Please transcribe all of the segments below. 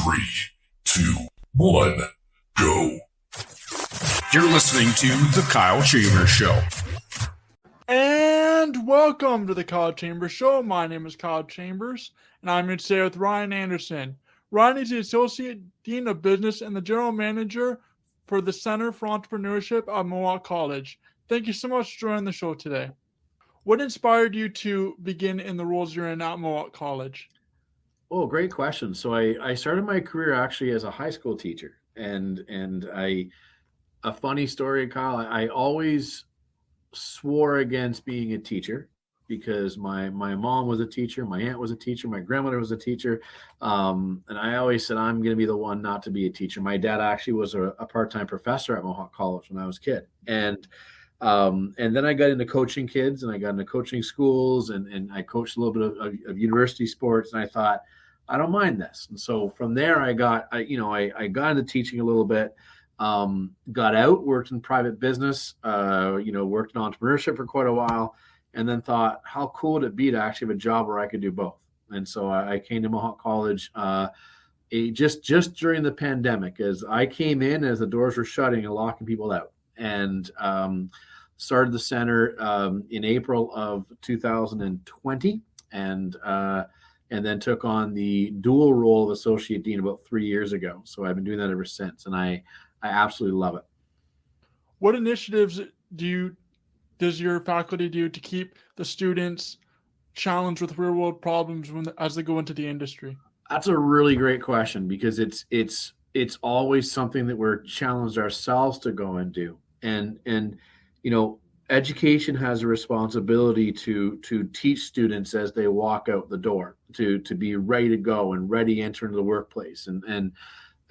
3, 2, 1, go. You're listening to The Kyle Chambers Show. And welcome to The Kyle Chambers Show. My name is Kyle Chambers, and I'm here today with Ryan Anderson. Ryan is the Associate Dean of Business and the General Manager for the Center for Entrepreneurship at Mohawk College. Thank you so much for joining the show today. What inspired you to begin in the roles you're in at Mohawk College? Oh, great question. So I started my career actually as a high school teacher, and a funny story, Kyle. I always swore against being a teacher because my mom was a teacher, my aunt was a teacher, my grandmother was a teacher, and I always said I'm going to be the one not to be a teacher. My dad actually was a part-time professor at Mohawk College when I was a kid, and then I got into coaching kids, and I got into coaching schools, and I coached a little bit of university sports, and I thought, I don't mind this. And so from there, I got into teaching a little bit, got out, worked in private business, worked in entrepreneurship for quite a while, and then thought, how cool would it be to actually have a job where I could do both? And so I came to Mohawk College just during the pandemic, as I came in as the doors were shutting and locking people out, and started the center in April of 2020, and then took on the dual role of associate dean about 3 years ago. So I've been doing that ever since, and I absolutely love it. What initiatives does your faculty do to keep the students challenged with real world problems as they go into the industry? That's a really great question, because it's always something that we're challenged ourselves to go and do. And education has a responsibility to teach students as they walk out the door, to be ready to go and ready to enter into the workplace. And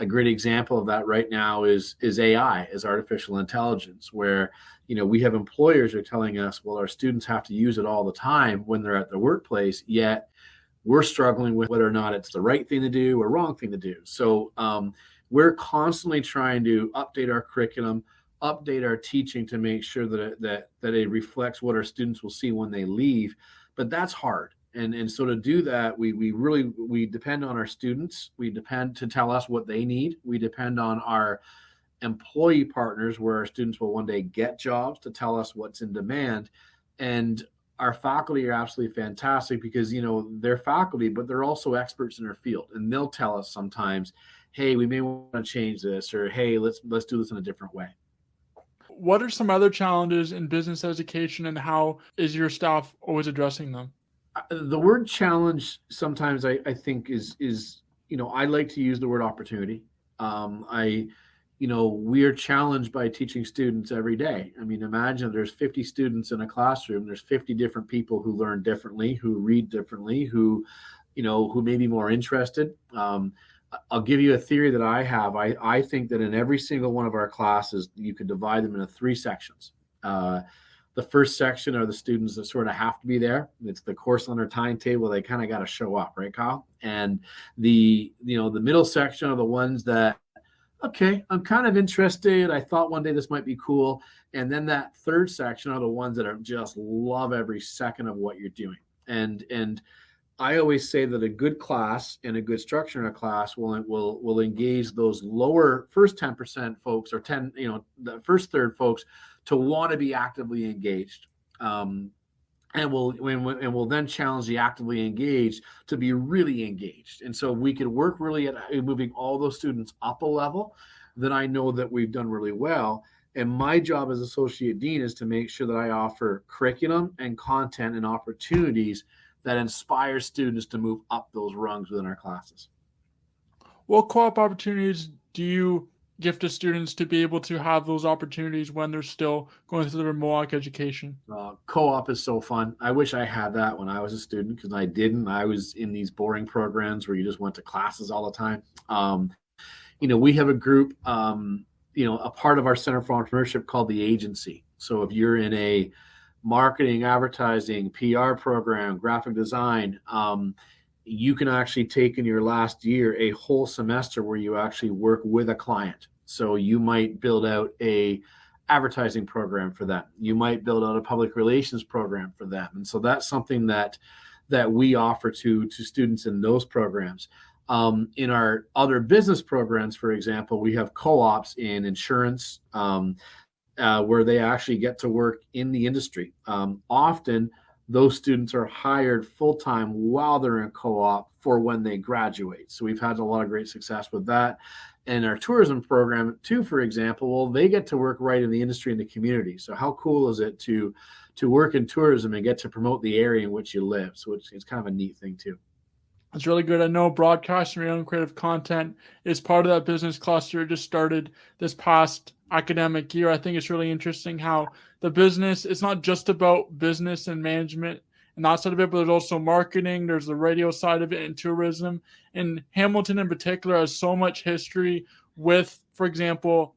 a great example of that right now is AI, is artificial intelligence, where we have employers who are telling us, well, our students have to use it all the time when they're at the workplace, yet we're struggling with whether or not it's the right thing to do or wrong thing to do. So we're constantly trying to update our curriculum, update our teaching to make sure that it reflects what our students will see when they leave. But that's hard. And so to do that, we depend on our students. We depend to tell us what they need. We depend on our employee partners, where our students will one day get jobs, to tell us what's in demand. And our faculty are absolutely fantastic, because they're faculty, but they're also experts in their field, and they'll tell us sometimes, hey, we may want to change this, or hey, let's do this in a different way. What are some other challenges in business education, and how is your staff always addressing them? The word challenge sometimes I think is I like to use the word opportunity. We are challenged by teaching students every day. I mean, imagine there's 50 students in a classroom. There's 50 different people who learn differently, who read differently, who may be more interested. I'll give you a theory that I have. I think that in every single one of our classes, you could divide them into 3 sections. The first section are the students that sort of have to be there. It's the course on their timetable. They kind of got to show up, right, Kyle? And the middle section are the ones that, okay, I'm kind of interested. I thought one day this might be cool. And then that third section are the ones that are just love every second of what you're doing. And I always say that a good class and a good structure in a class will engage those lower first 10% folks, or the first third folks, to want to be actively engaged, and we'll then challenge the actively engaged to be really engaged. And so we can work really at moving all those students up a level. Then I know that we've done really well. And my job as associate dean is to make sure that I offer curriculum and content and opportunities that inspire students to move up those rungs within our classes. What co-op opportunities do you give to students to be able to have those opportunities when they're still going through their Mohawk education? Co-op is so fun. I wish I had that when I was a student, because I didn't. I was in these boring programs where you just went to classes all the time. We have a group, a part of our Center for Entrepreneurship called the Agency. So if you're in a marketing, advertising, PR program, graphic design, you can actually take in your last year a whole semester where you actually work with a client. So you might build out a advertising program for them. You might build out a public relations program for them. And so that's something that we offer to students in those programs. In our other business programs, for example, we have co-ops in insurance, where they actually get to work in the industry. Often those students are hired full-time while they're in co-op for when they graduate. So we've had a lot of great success with that. And our tourism program too, for example, well, they get to work right in the industry and the community. So how cool is it to work in tourism and get to promote the area in which you live? So it's kind of a neat thing too. It's really good. I know broadcasting your own creative content is part of that business cluster. It just started this past academic year. I think it's really interesting how the business, it's not just about business and management and that side of it, but there's also marketing. There's the radio side of it and tourism. And Hamilton in particular has so much history with, for example,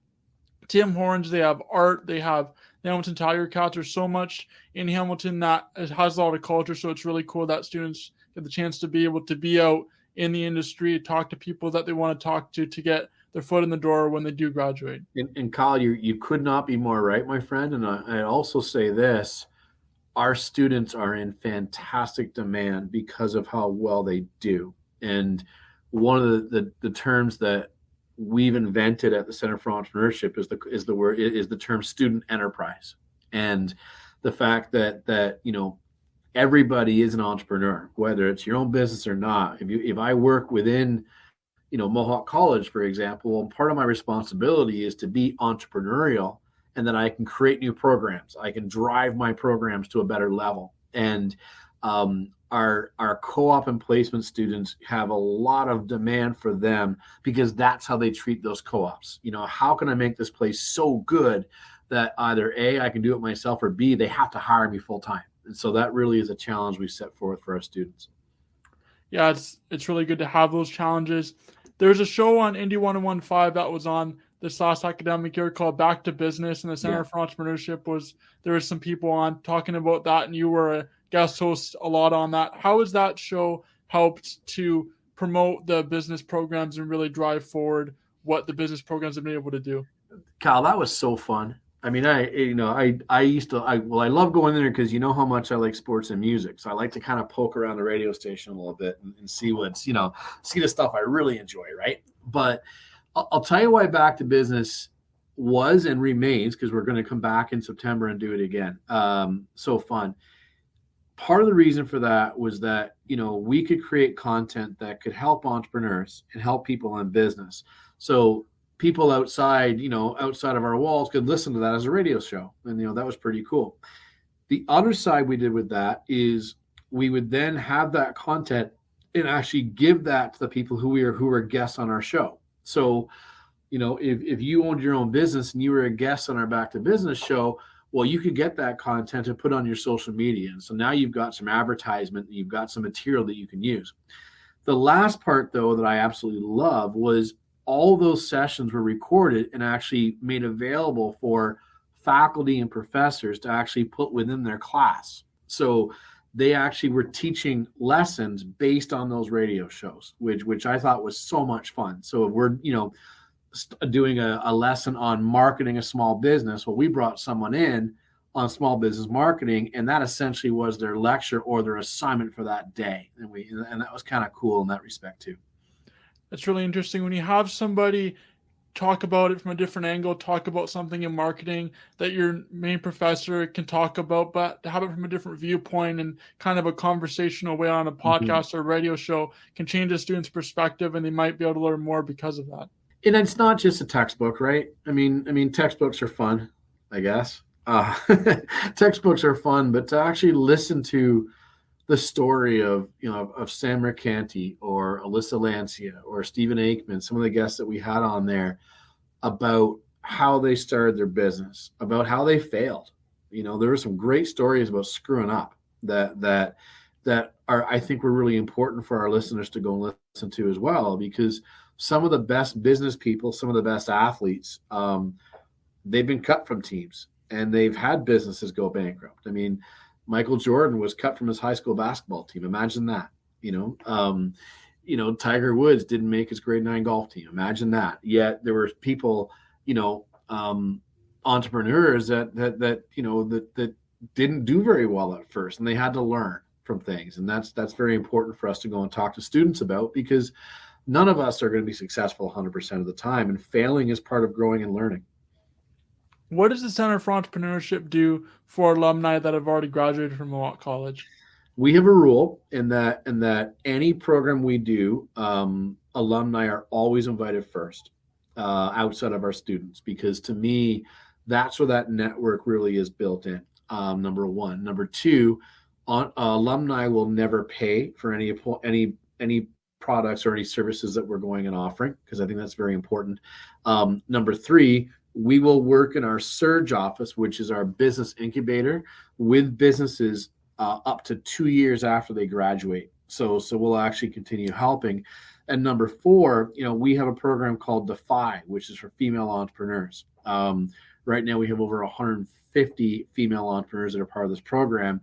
Tim Hortons. They have art. They have the Hamilton Tiger Cats. There's so much in Hamilton that has a lot of culture. So it's really cool that students get the chance to be able to be out in the industry, talk to people that they want to talk to get their foot in the door when they do graduate. And Kyle, you could not be more right, my friend. And I also say this, our students are in fantastic demand because of how well they do. And one of the terms that we've invented at the Center for Entrepreneurship is the term student enterprise. And the fact that everybody is an entrepreneur, whether it's your own business or not. If I work within, Mohawk College, for example, part of my responsibility is to be entrepreneurial, and that I can create new programs. I can drive my programs to a better level. And our co-op and placement students have a lot of demand for them because that's how they treat those co-ops. How can I make this place so good that either A, I can do it myself, or B, they have to hire me full time. And so that really is a challenge we set forth for our students. Yeah, it's really good to have those challenges. There's a show on Indy 1015 that was on this last academic year called Back to Business, and the Center for Entrepreneurship there was some people on talking about that, and you were a guest host a lot on that. How has that show helped to promote the business programs and really drive forward what the business programs have been able to do? Kyle, that was so fun. I mean, I love going there because you know how much I like sports and music. So I like to kind of poke around the radio station a little bit and see what's, see the stuff I really enjoy, right? But I'll tell you why Back to Business was and remains, because we're going to come back in September and do it again. So fun. Part of the reason for that was that, we could create content that could help entrepreneurs and help people in business. So people outside of our walls could listen to that as a radio show. And, that was pretty cool. The other side we did with that is we would then have that content and actually give that to the people who are guests on our show. So, if you owned your own business and you were a guest on our Back to Business show, well, you could get that content and put on your social media. And so now you've got some advertisement, you've got some material that you can use. The last part, though, that I absolutely love was all those sessions were recorded and actually made available for faculty and professors to actually put within their class. So they actually were teaching lessons based on those radio shows, which I thought was so much fun. So if we're, doing a lesson on marketing a small business, well, we brought someone in on small business marketing, and that essentially was their lecture or their assignment for that day. And that was kind of cool in that respect too. It's really interesting when you have somebody talk about it from a different angle, talk about something in marketing that your main professor can talk about, but to have it from a different viewpoint and kind of a conversational way on a podcast or radio show can change a student's perspective, and they might be able to learn more because of that. And it's not just a textbook, right? I mean, textbooks are fun, I guess. Textbooks are fun, but to actually listen to the story of Sam Mercanti or Alyssa Lancia or Stephen Aikman, some of the guests that we had on there, about how they started their business, about how they failed. There were some great stories about screwing up that are, I think, were really important for our listeners to go and listen to as well, because some of the best business people, some of the best athletes, they've been cut from teams and they've had businesses go bankrupt. I mean, Michael Jordan was cut from his high school basketball team. Imagine that. Tiger Woods didn't make his grade 9 golf team. Imagine that. Yet there were people, entrepreneurs that didn't do very well at first, and they had to learn from things. And that's very important for us to go and talk to students about, because none of us are going to be successful 100% of the time, and failing is part of growing and learning. What does the Center for Entrepreneurship do for alumni that have already graduated from Mohawk College? We have a rule in that any program we do, alumni are always invited first, outside of our students, because to me, that's where that network really is built in. Number one. Number two, alumni will never pay for any products or any services that we're going and offering, because I think that's very important. Number three, we will work in our Surge office, which is our business incubator, with businesses up to 2 years after they graduate. So we'll actually continue helping. And number four, we have a program called Defy, which is for female entrepreneurs. Right now we have over 150 female entrepreneurs that are part of this program.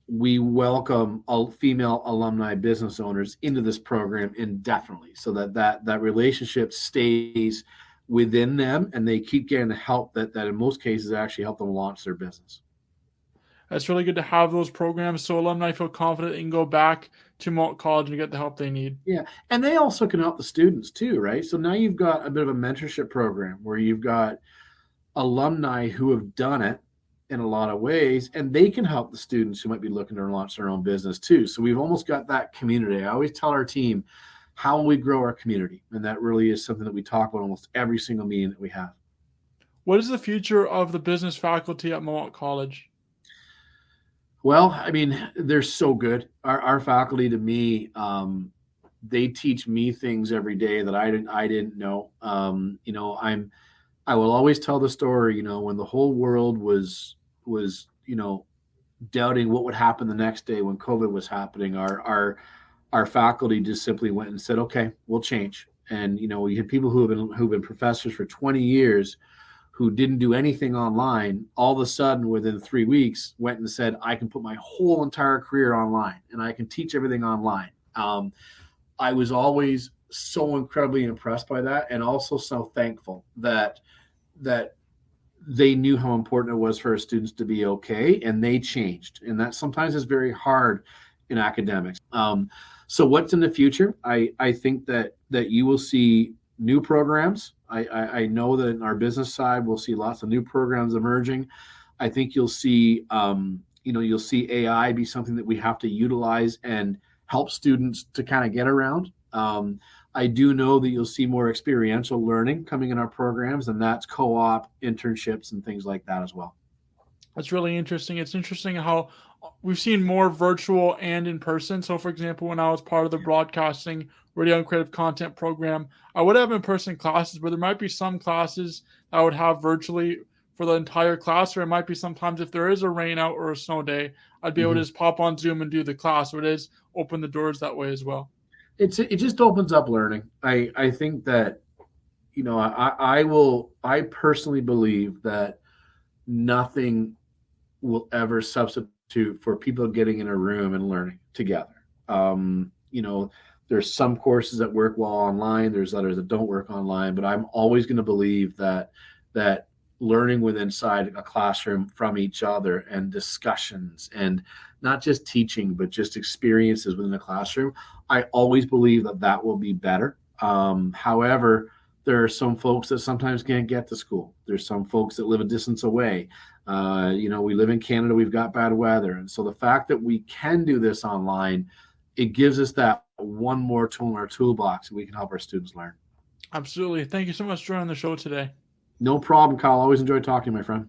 We welcome all female alumni business owners into this program indefinitely, so that relationship stays within them, and they keep getting the help that in most cases actually help them launch their business. It's really good to have those programs so alumni feel confident they can go back to Mohawk College and get the help they need. Yeah, and they also can help the students too, right? So now you've got a bit of a mentorship program where you've got alumni who have done it in a lot of ways, and they can help the students who might be looking to launch their own business too. So we've almost got that community. I always tell our team, how will we grow our community? And that really is something that we talk about almost every single meeting that we have. What is the future of the business faculty at Mohawk College? Well, I mean, they're so good. Our faculty, to me, they teach me things every day that I didn't know. I will always tell the story. When the whole world was doubting what would happen the next day when COVID was happening, our faculty just simply went and said, "Okay, we'll change." And we had people who've been professors for 20 years. Who didn't do anything online, all of a sudden within 3 weeks went and said, I can put my whole entire career online and I can teach everything online. I was always so incredibly impressed by that, and also so thankful that they knew how important it was for our students to be okay, and they changed. And that sometimes is very hard in academics. So what's in the future? I think that you will see new programs. I know that in our business side, we'll see lots of new programs emerging. I think you'll see, you'll see AI be something that we have to utilize and help students to kind of get around. I do know that you'll see more experiential learning coming in our programs, and that's co-op, internships, and things like that as well. That's really interesting. It's interesting how we've seen more virtual and in person. So, for example, when I was part of the broadcasting radio and creative content program, I would have in-person classes, but there might be some classes I would have virtually for the entire class, or it might be sometimes if there is a rain out or a snow day, I'd be able to just pop on Zoom and do the class. So it is open the doors that way as well. It just opens up learning. I think that, I personally believe that nothing will ever substitute for people getting in a room and learning together. There's some courses that work well online. There's others that don't work online, but I'm always going to believe that learning with inside a classroom from each other and discussions and not just teaching, but just experiences within the classroom, I always believe that will be better. However, there are some folks that sometimes can't get to school. There's some folks that live a distance away. We live in Canada, we've got bad weather. And so the fact that we can do this online, it gives us that one more tool in our toolbox, and we can help our students learn. Absolutely. Thank you so much for joining the show today. No problem, Kyle. Always enjoy talking to you, my friend.